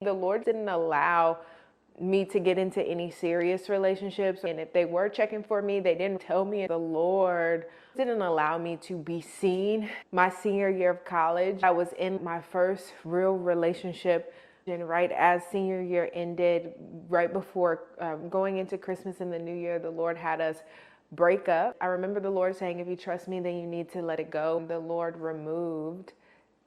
The Lord didn't allow me to get into any serious relationships. And if they were checking for me, they didn't tell me. The Lord didn't allow me to be seen. My senior year of college, I was in my first real relationship. And right as senior year ended, right before going into Christmas and the New Year, the Lord had us break up. I remember the Lord saying, if you trust me, then you need to let it go. The Lord removed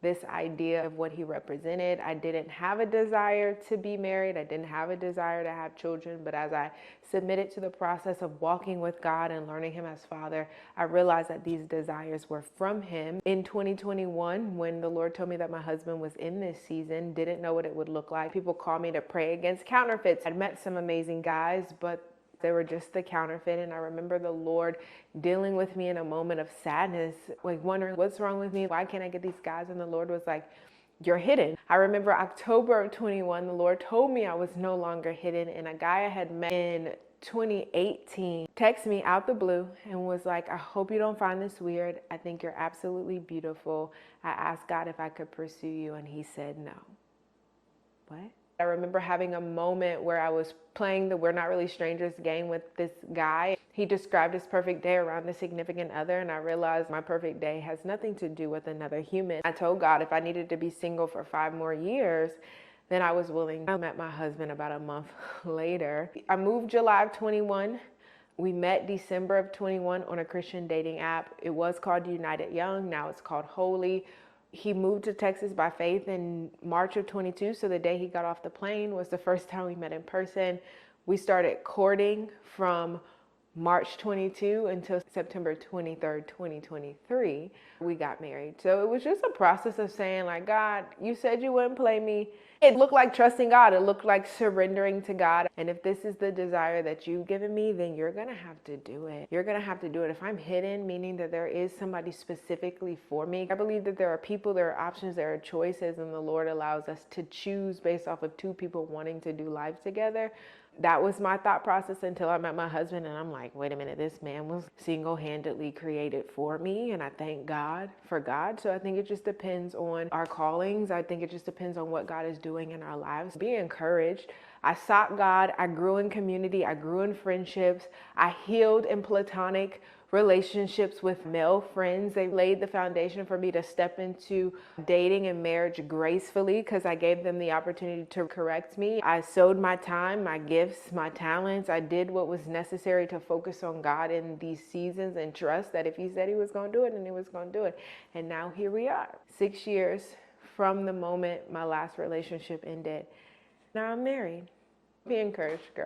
this idea of what he represented. I didn't have a desire to be married. I didn't have a desire to have children. But as I submitted to the process of walking with God and learning him as Father, I realized that these desires were from him. In 2021, when the Lord told me that my husband was in this season, didn't know what it would look like. People call me to pray against counterfeits. I'd met some amazing guys, but they were just the counterfeit. And I remember the Lord dealing with me in a moment of sadness, like wondering what's wrong with me? Why can't I get these guys? And the Lord was like, you're hidden. I remember October of 21, the Lord told me I was no longer hidden. And a guy I had met in 2018 texted me out the blue and was like, I hope you don't find this weird. I think you're absolutely beautiful. I asked God if I could pursue you, and he said no. What? I remember having a moment where I was playing the We're Not Really Strangers game with this guy. He described his perfect day around a significant other, and I realized my perfect day has nothing to do with another human. I told God if I needed to be single for 5 more years, then I was willing. I met my husband about a month later. I moved July of 21. We met December of 21 on a Christian dating app. It was called United Young. Now it's called Holy. He moved to Texas by faith in March of 22. So the day he got off the plane was the first time we met in person. We started courting from March 22 until September 23rd, 2023. We got married. So it was just a process of saying, like, God, you said you wouldn't play me. It looked like trusting God. It looked like surrendering to God. And if this is the desire that you've given me, then you're going to have to do it. You're going to have to do it. If I'm hidden, meaning that there is somebody specifically for me, I believe that there are people, there are options, there are choices, and the Lord allows us to choose based off of 2 people wanting to do life together. That was my thought process until I met my husband, and I'm like, wait a minute, this man was single-handedly created for me, and I thank God for God. So I think it just depends on our callings. I think it just depends on what God is doing in our lives. Be encouraged. I sought God. I grew in community. I grew in friendships. I healed in platonic relationships with male friends. They laid the foundation for me to step into dating and marriage gracefully because I gave them the opportunity to correct me. I sowed my time, my gifts, my talents. I did what was necessary to focus on God in these seasons and trust that if he said he was going to do it, then he was going to do it. And now here we are, 6 years from the moment my last relationship ended. Now I'm married. Be encouraged, girl.